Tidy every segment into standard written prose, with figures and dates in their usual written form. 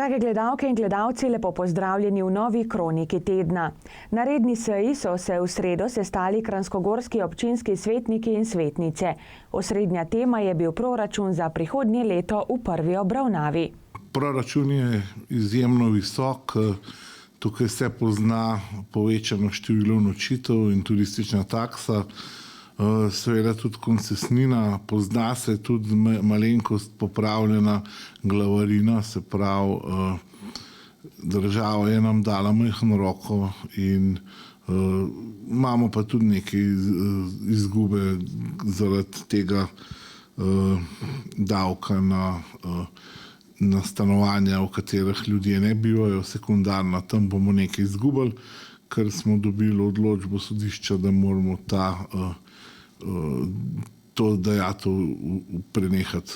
Drage gledalke in gledalci, lepo pozdravljeni v novi kroniki tedna. Na redni seji so se v sredo sestali kranjskogorski občinski svetniki in svetnice. Osrednja tema je bil proračun za prihodnje leto v prvi obravnavi. Proračun je izjemno visok, tukaj se pozna povečano število nočitev in turistična taksa, seveda tudi koncesnina, pozna se tudi malenkost popravljena glavarina, se pravi, država je nam dala majhno roko in imamo pa tudi nekaj izgube zaradi tega davka na stanovanja, v katerih ljudje ne bivajo, sekundarna, tam bomo nekaj izgubili, ker smo dobili odločbo sodišča, da moramo to dajatev prenehati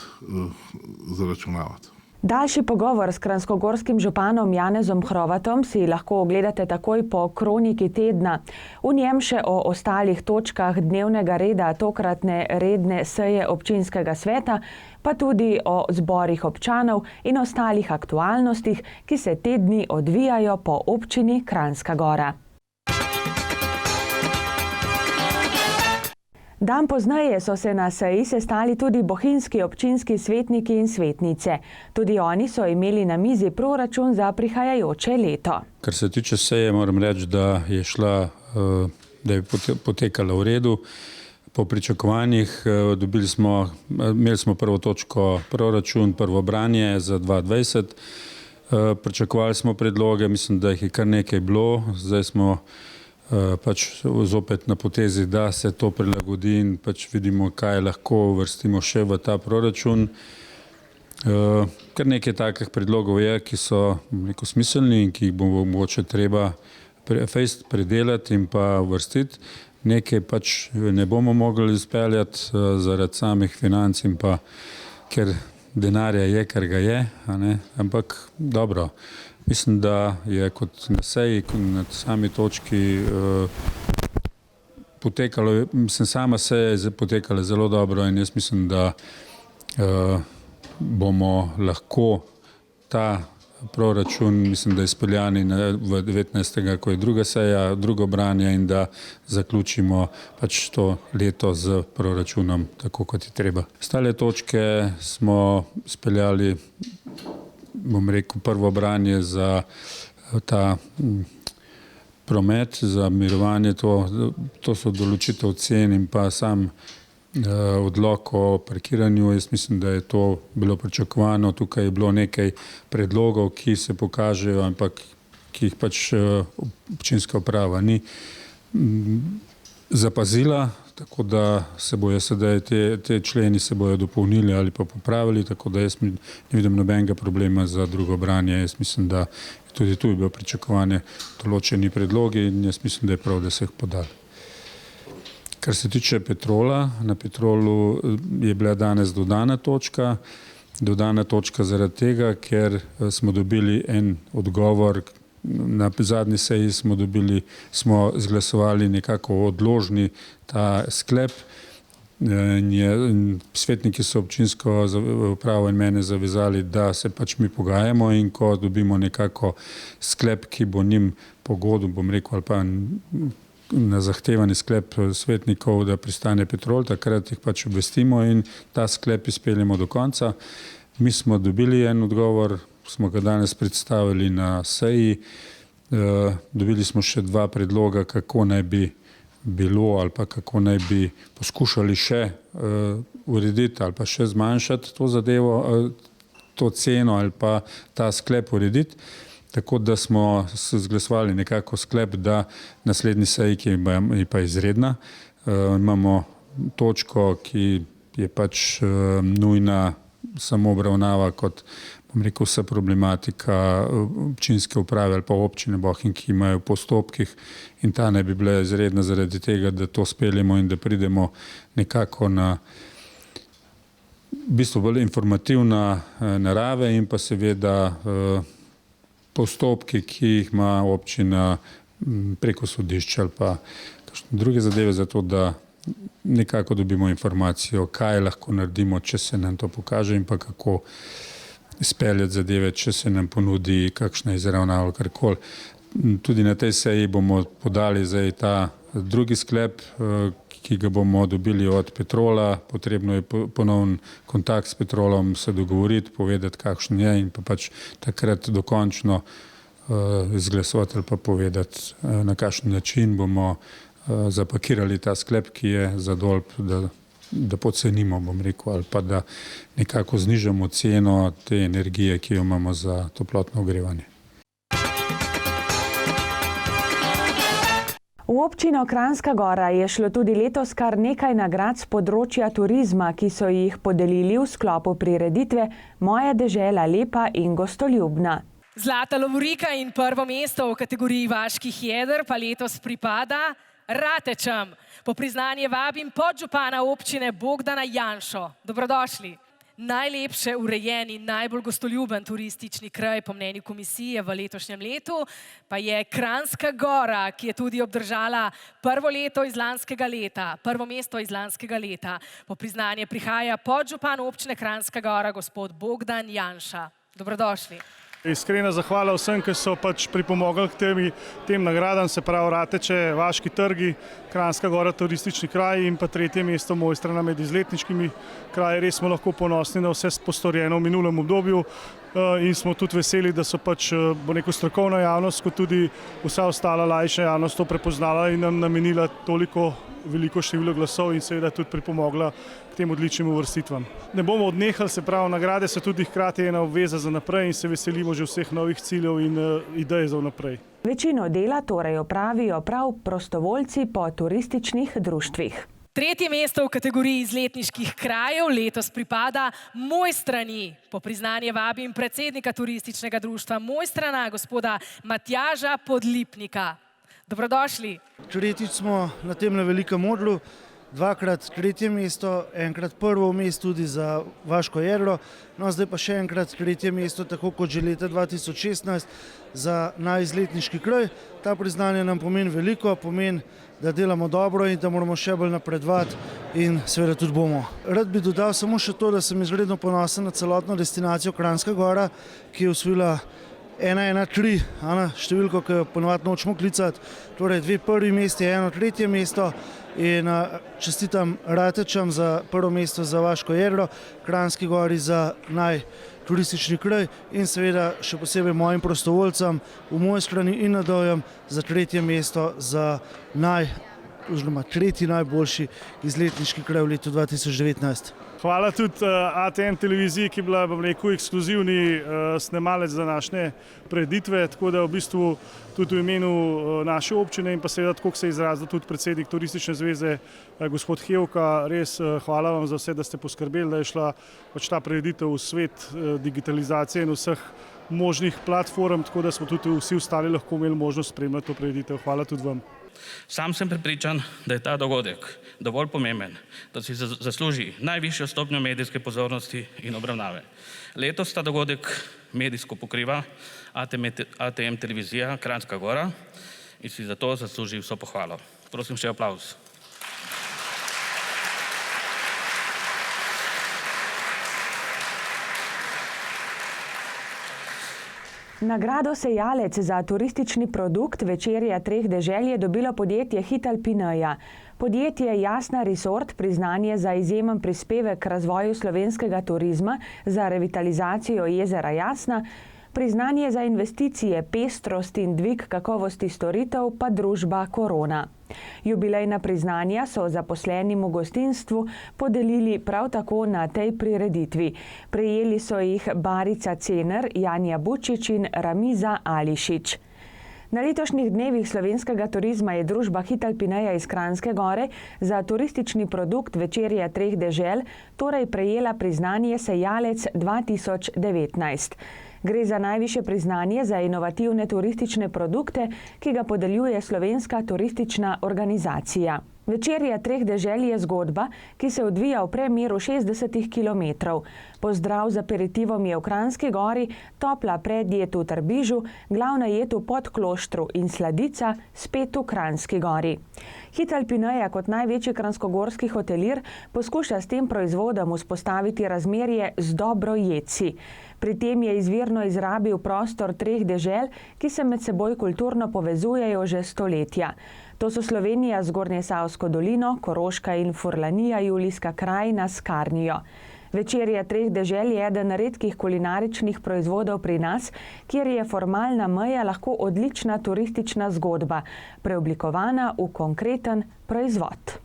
zaračunavati. Daljši pogovor s kranjskogorskim županom Janezom Hrovatom si lahko ogledate takoj po kroniki tedna. V njem še o ostalih točkah dnevnega reda tokratne redne seje občinskega sveta, pa tudi o zborih občanov in ostalih aktualnostih, ki se te dni odvijajo po občini Kranjska Gora. Dan pozneje so se na seji sestali tudi bohinjski občinski svetniki in svetnice. Tudi oni so imeli na mizi proračun za prihajajoče leto. Kar se tiče seje, moram reči, da je potekala v redu. Po pričakovanjih imeli smo prvo točko proračun, prvo branje za 2020. Pričakovali smo predloge, mislim, da jih je kar nekaj bilo. Zdaj smo zopet na potezi, da se to prilagodi in vidimo, kaj lahko uvrstimo še v ta proračun. Kar nekaj takih predlogov je, ki so smiselni in ki jih bo mogoče treba predelati in pa uvrstiti. Nekaj ne bomo mogli izpeljati zaradi samih financ in pa ker denarja je, kar ga je, ampak dobro. Mislim, da je kot na seji, na sami točki potekalo, sama seja je potekala zelo dobro in jaz mislim, da bomo lahko ta proračun, mislim, da je izpeljani v 19. ko je druga seja, drugo branje in da zaključimo to leto z proračunom tako, kot je treba. Ostale točke smo izpeljali, bom rekel, prvo branje za ta promet, za mirovanje, to so določitev cen in pa sam odlok o parkiranju. Jaz mislim, da je to bilo pričakovano. Tukaj je bilo nekaj predlogov, ki se pokažejo, ampak ki jih občinska uprava ni zapazila, tako da se bojo sedaj te členi se bojo dopolnili ali pa popravili, tako da jaz ne vidim nobenega problema za drugo branje. Jaz mislim, da tudi tu je bilo pričakovanje določeni predlogi in jaz mislim, da je prav, da se jih podali. Kar se tiče Petrola, na Petrolu je bila danes dodana točka zaradi tega, ker smo dobili en odgovor. Na zadnji seji smo izglasovali nekako odložni ta sklep. Svetniki so občinsko upravo in mene zavezali, da se mi pogajamo in ko dobimo nekako sklep, ki bo njim pogodil, bom rekel, ali pa na zahtevani sklep svetnikov, da pristane Petrol, takrat jih obvestimo in ta sklep izpeljemo do konca. Mi smo dobili en odgovor, smo ga danes predstavili na seji. Dobili smo še dva predloga, kako naj bi bilo ali pa kako naj bi poskušali še urediti ali pa še zmanjšati to zadevo, to ceno ali pa ta sklep urediti. Tako da smo izglasovali nekako sklep, da naslednji seji, ki je pa izredna, imamo točko, ki je nujna samo obravnava kot, bom rekel, vsa problematika občinske uprave ali pa občine Bohinj, ki imajo v postopkih in ta ne bi bila izredna zaradi tega, da to speljemo in da pridemo nekako na v bistvu bolj informativna narave in pa seveda postopki, ki jih ima občina preko sodišča ali pa druge zadeve, zato da nekako dobimo informacijo, kaj lahko naredimo, če se nam to pokaže in pa kako izpeljati zadeve, če se nam ponudi kakšna izravnava, karkoli. Tudi na tej seji bomo podali zdaj ta drugi sklep, ki ga bomo dobili od Petrola. Potrebno je ponovno kontakt s Petrolom, se dogovoriti, povedati, kakšen je in pa pač takrat dokončno izglasovati ali pa povedati, na kakšen način bomo zapakirali ta sklep, ki je za Dolb, da podcenimo, bom rekel, ali pa da nekako znižamo ceno te energije, ki jo imamo za toplotno ogrevanje. V občino Kranjska Gora je šlo tudi letos kar nekaj nagrad z področja turizma, ki so jih podelili v sklopu prireditve Moja dežela lepa in gostoljubna. Zlata lovorika in prvo mesto v kategoriji vaških jeder pa letos pripada Ratečam. Po priznanje vabim podžupana občine Bogdana Janšo. Dobrodošli. Najlepše urejeni, najbolj gostoljuben turistični kraj po mnenju komisije v letošnjem letu pa je Kranjska Gora, ki je tudi obdržala prvo mesto iz lanskega leta. Po priznanje prihaja podžupan občine Kranjska Gora, gospod Bogdan Janša. Dobrodošli. Iskrena zahvala vsem, ki so pripomogli k tem nagradam, se pravi Rateče, Vaški trgi, Kranjska Gora turistični kraj in pa tretje mesto Mojstrana med izletniškimi kraji. Res smo lahko ponosni na vse postorjeno v minulem obdobju in smo tudi veseli, da so strokovna javnost kot tudi vsa ostala laična javnost to prepoznala in nam namenila toliko veliko število glasov in seveda tudi pripomogla k tem odličnim uvrstitvam. Ne bomo odnehali, se pravi, nagrade so tudi hkrati ena obveza za naprej in se veselimo že vseh novih ciljev in idej za naprej. Večino dela torej opravijo prav prostovoljci po turističnih društvih. Tretje mesto v kategoriji izletniških krajev letos pripada Mojstrani. Po priznanje vabim predsednika turističnega društva Mojstrana, gospoda Matjaža Podlipnika. Dobrodošli. Tretjič smo na tem velikem odru, dvakrat tretje mesto, enkrat prvo mesto tudi za Vaško jedro, no zdaj pa še enkrat tretje mesto, tako kot že leta 2016, za najizletniški kraj. Ta priznanje nam pomeni veliko, pomeni, da delamo dobro in da moramo še bolj napredovati in seveda tudi bomo. Rad bi dodal samo še to, da sem izredno ponosen na celotno destinacijo Kranjska Gora, ki je osvojila 113, številko, ki jo ponovadi nočemo klicati, torej 2 prvi mesti, 1 tretje mesto in čestitam Ratečam za prvo mesto za Vaško jedro, Kranjski Gori za najturistični kraj in seveda še posebej mojim prostovoljcem v Mojstrani in nad Dovjem za tretje mesto za tretji najboljši izletniški kraj v letu 2019. Hvala tudi ATM televiziji, ki je bila, ekskluzivni snemalec za naše prireditve, tako da v bistvu tudi v imenu naše občine in pa seveda, tako se je izrazil tudi predsednik Turistične zveze, gospod Hevka, res hvala vam za vse, da ste poskrbeli, da je šla ta prireditev v svet digitalizacije in vseh možnih platform, tako da smo tudi vsi ostali lahko imeli možnost spremljati to prireditev. Hvala tudi vam. Sam sem prepričan, da je ta dogodek dovolj pomemben, da si zasluži najvišjo stopnjo medijske pozornosti in obravnave. Letos ta dogodek medijsko pokriva ATM televizija Kranjska Gora in si zato zasluži vso pohvalo. Prosim še aplavz. Nagrado Sejalec za turistični produkt Večerja treh dežel je dobilo podjetje Hitalpineja. Podjetje Jasna Resort priznanje za izjemen prispevek k razvoju slovenskega turizma za revitalizacijo jezera Jasna, priznanje za investicije, pestrost in dvig kakovosti storitev pa družba Korona. Jubilejna priznanja so zaposlenim v gostinstvu podelili prav tako na tej prireditvi. Prejeli so jih Barica Cener, Janja Bučič in Ramiza Ališič. Na letošnjih dnevih slovenskega turizma je družba Hitalpineja iz Kranjske Gore za turistični produkt Večerja treh dežel torej prejela priznanje Sejalec 2019. Gre za najvišje priznanje za inovativne turistične produkte, ki ga podeljuje Slovenska turistična organizacija. Večerja treh dežel je zgodba, ki se odvija v premeru 60 km. Pozdrav z aperitivom je v Kranjski Gori, topla predjed v Trbižu, glavna jed v Podkloštru in sladica spet v Kranjski Gori. Hit Alpineja kot največji kranjskogorski hotelir poskuša s tem proizvodom vzpostaviti razmerje z dobro jedci. Pri tem je izvirno izrabil prostor 3 dežel, ki se med seboj kulturno povezujejo že stoletja. To so Slovenija z Zgornjesavsko dolino, Koroška in Furlanija, Julijska krajina s Karnijo. Večerja 3 dežel je eden redkih kulinaričnih proizvodov pri nas, kjer je formalna meja lahko odlična turistična zgodba, preoblikovana v konkreten proizvod.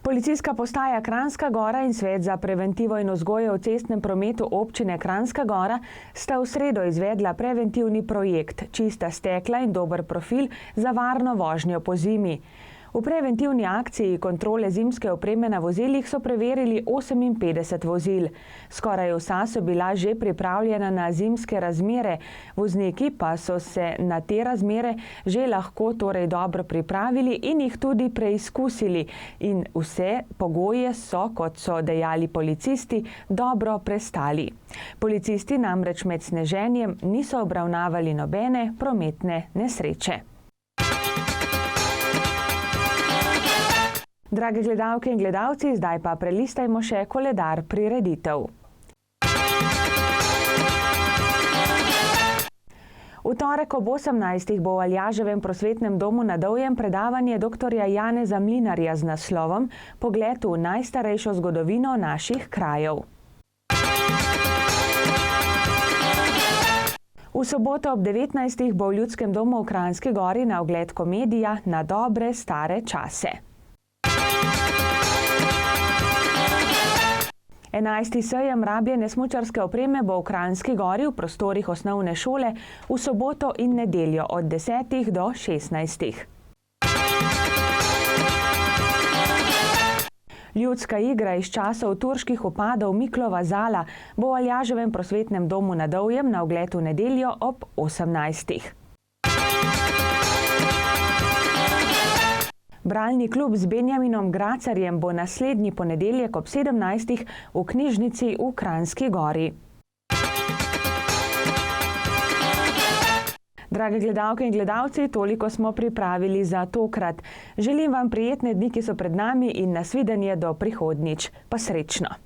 Policijska postaja Kranjska Gora in Svet za preventivo in vzgojo v cestnem prometu občine Kranjska Gora sta v sredo izvedla preventivni projekt Čista stekla in dober profil za varno vožnjo po zimi. V preventivni akciji kontrole zimske opreme na vozilih so preverili 58 vozil. Skoraj vsa so bila že pripravljena na zimske razmere, vozniki pa so se na te razmere že lahko torej dobro pripravili in jih tudi preizkusili. In vse pogoje so, kot so dejali policisti, dobro prestali. Policisti namreč med sneženjem niso obravnavali nobene prometne nesreče. Drage gledalke in gledalci, zdaj pa prelistajmo še koledar prireditev. V torek ob 18. bo v Aljaževem prosvetnem domu na Dovjem predavanje dr. Janeza Mlinarja z naslovom Pogled v najstarejšo zgodovino naših krajev. V soboto ob 19. bo v Ljudskem domu v Kranjski Gori na ogled komedija Na dobre stare čase. 11. sejem rabljene smučarske opreme bo v Kranjski Gori v prostorih osnovne šole v soboto in nedeljo od 10. do 16. Ljudska igra iz časov turških vpadov Miklova Zala bo v Aljaževem prosvetnem domu na Dovjem na ogled v nedeljo ob 18. Bralni klub z Benjaminom Gracarjem bo naslednji ponedeljek ob 17. v knjižnici v Kranjski Gori. Drage gledalke in gledalci, toliko smo pripravili za tokrat. Želim vam prijetne dni, ki so pred nami in nasvidenje do prihodnjič. Pa srečno!